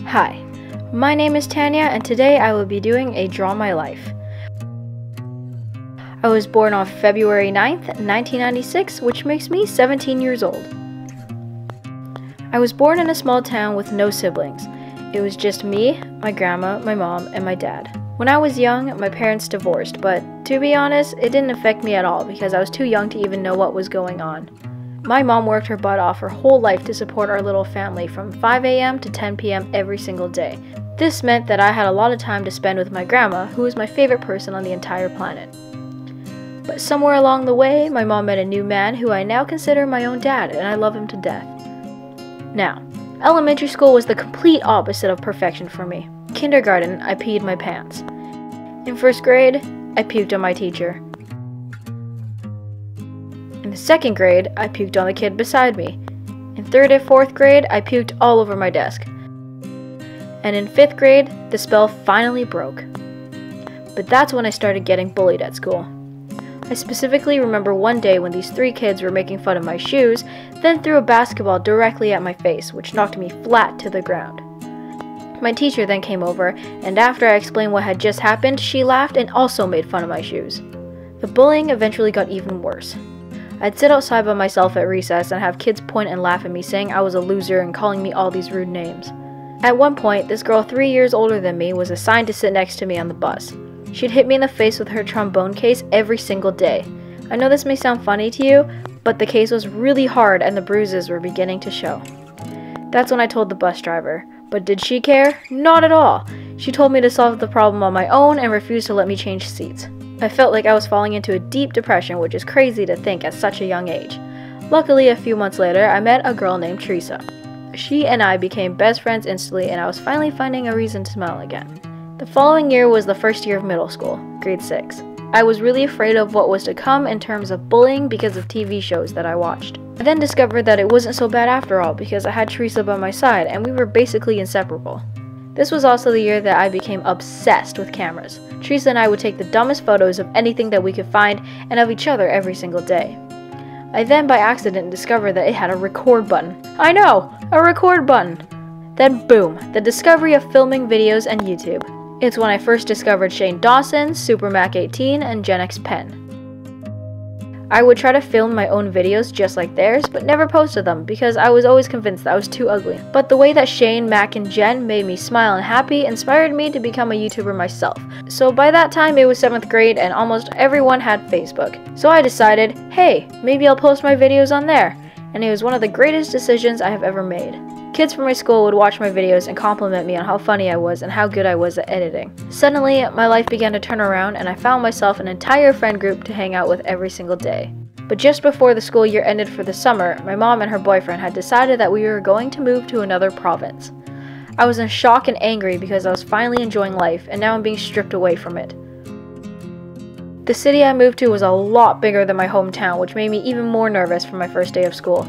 Hi, my name is Tanya and today I will be doing a Draw My Life. I was born on February 9th, 1996, which makes me 17 years old. I was born in a small town with no siblings. It was just me, my grandma, my mom, and my dad. When I was young, my parents divorced, but to be honest, it didn't affect me at all because I was too young to even know what was going on. My mom worked her butt off her whole life to support our little family from 5 a.m. to 10 p.m. every single day. This meant that I had a lot of time to spend with my grandma, who was my favorite person on the entire planet. But somewhere along the way, my mom met a new man who I now consider my own dad, and I love him to death. Now, elementary school was the complete opposite of perfection for me. Kindergarten, I peed my pants. In first grade, I puked on my teacher. In the second grade, I puked on the kid beside me. In third and fourth grade, I puked all over my desk. And in fifth grade, the spell finally broke. But that's when I started getting bullied at school. I specifically remember one day when these three kids were making fun of my shoes, then threw a basketball directly at my face, which knocked me flat to the ground. My teacher then came over, and after I explained what had just happened, she laughed and also made fun of my shoes. The bullying eventually got even worse. I'd sit outside by myself at recess and have kids point and laugh at me, saying I was a loser and calling me all these rude names. At one point, this girl 3 years older than me was assigned to sit next to me on the bus. She'd hit me in the face with her trombone case every single day. I know this may sound funny to you, but the case was really hard and the bruises were beginning to show. That's when I told the bus driver. But did she care? Not at all. She told me to solve the problem on my own and refused to let me change seats. I felt like I was falling into a deep depression, which is crazy to think at such a young age. Luckily, a few months later, I met a girl named Teresa. She and I became best friends instantly, and I was finally finding a reason to smile again. The following year was the first year of middle school, grade 6. I was really afraid of what was to come in terms of bullying because of TV shows that I watched. I then discovered that it wasn't so bad after all because I had Teresa by my side and we were basically inseparable. This was also the year that I became obsessed with cameras. Teresa and I would take the dumbest photos of anything that we could find and of each other every single day. I then by accident discovered that it had a record button. I know, a record button! Then boom, the discovery of filming videos and YouTube. It's when I first discovered Shane Dawson, SuperMac18, and Gen X Pen. I would try to film my own videos just like theirs, but never posted them because I was always convinced that I was too ugly. But the way that Shane, Mac, and Jen made me smile and happy inspired me to become a YouTuber myself. So by that time it was 7th grade and almost everyone had Facebook. So I decided, hey, maybe I'll post my videos on there. And it was one of the greatest decisions I have ever made. Kids from my school would watch my videos and compliment me on how funny I was and how good I was at editing. Suddenly, my life began to turn around and I found myself an entire friend group to hang out with every single day. But just before the school year ended for the summer, my mom and her boyfriend had decided that we were going to move to another province. I was in shock and angry because I was finally enjoying life and now I'm being stripped away from it. The city I moved to was a lot bigger than my hometown, which made me even more nervous for my first day of school.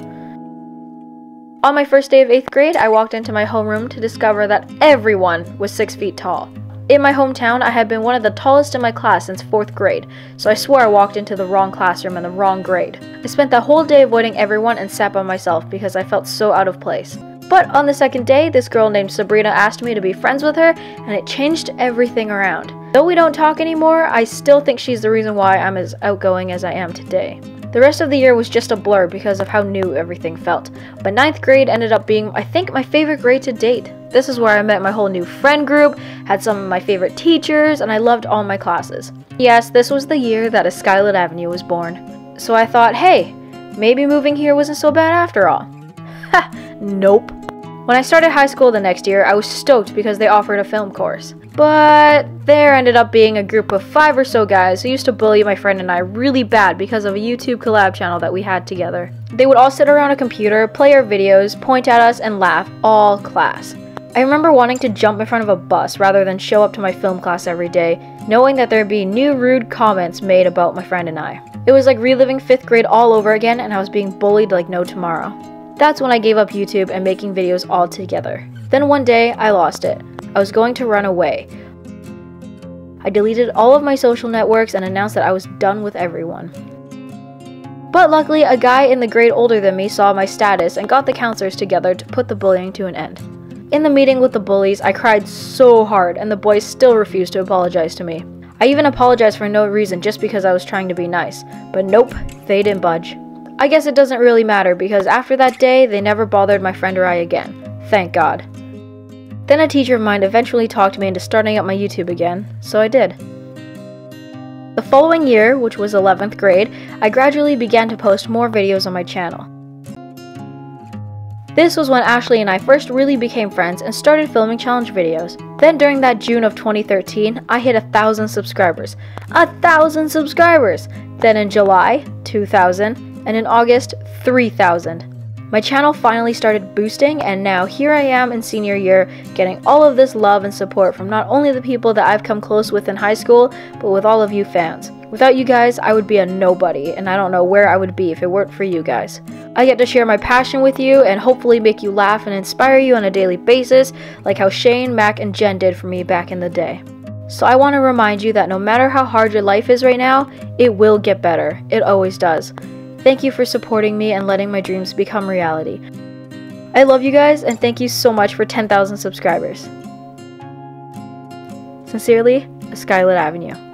On my first day of 8th grade, I walked into my homeroom to discover that everyone was 6 feet tall. In my hometown, I had been one of the tallest in my class since 4th grade, so I swore I walked into the wrong classroom and the wrong grade. I spent the whole day avoiding everyone and sat by myself because I felt so out of place. But on the second day, this girl named Sabrina asked me to be friends with her, and it changed everything around. Though we don't talk anymore, I still think she's the reason why I'm as outgoing as I am today. The rest of the year was just a blur because of how new everything felt, but 9th grade ended up being, I think, my favorite grade to date. This is where I met my whole new friend group, had some of my favorite teachers, and I loved all my classes. Yes, this was the year that A Skylit Avenue was born. So I thought, hey, maybe moving here wasn't so bad after all. Ha, nope. When I started high school the next year, I was stoked because they offered a film course. But there ended up being a group of 5 or so guys who used to bully my friend and I really bad because of a YouTube collab channel that we had together. They would all sit around a computer, play our videos, point at us, and laugh all class. I remember wanting to jump in front of a bus rather than show up to my film class every day, knowing that there'd be new rude comments made about my friend and I. It was like reliving 5th grade all over again and I was being bullied like no tomorrow. That's when I gave up YouTube and making videos altogether. Then one day, I lost it. I was going to run away. I deleted all of my social networks and announced that I was done with everyone. But luckily, a guy in the grade older than me saw my status and got the counselors together to put the bullying to an end. In the meeting with the bullies, I cried so hard and the boys still refused to apologize to me. I even apologized for no reason just because I was trying to be nice. But nope, they didn't budge. I guess it doesn't really matter because after that day, they never bothered my friend or I again. Thank God. Then a teacher of mine eventually talked me into starting up my YouTube again, so I did. The following year, which was 11th grade, I gradually began to post more videos on my channel. This was when Ashley and I first really became friends and started filming challenge videos. Then during that June of 2013, I hit 1,000 subscribers. 1,000 subscribers! Then in July, 2,000, and in August, 3,000. My channel finally started boosting, and now here I am in senior year, getting all of this love and support from not only the people that I've come close with in high school, but with all of you fans. Without you guys, I would be a nobody, and I don't know where I would be if it weren't for you guys. I get to share my passion with you and hopefully make you laugh and inspire you on a daily basis, like how Shane, Mac, and Jen did for me back in the day. So I want to remind you that no matter how hard your life is right now, it will get better. It always does. Thank you for supporting me and letting my dreams become reality. I love you guys, and thank you so much for 10,000 subscribers. Sincerely, Skylit Avenue.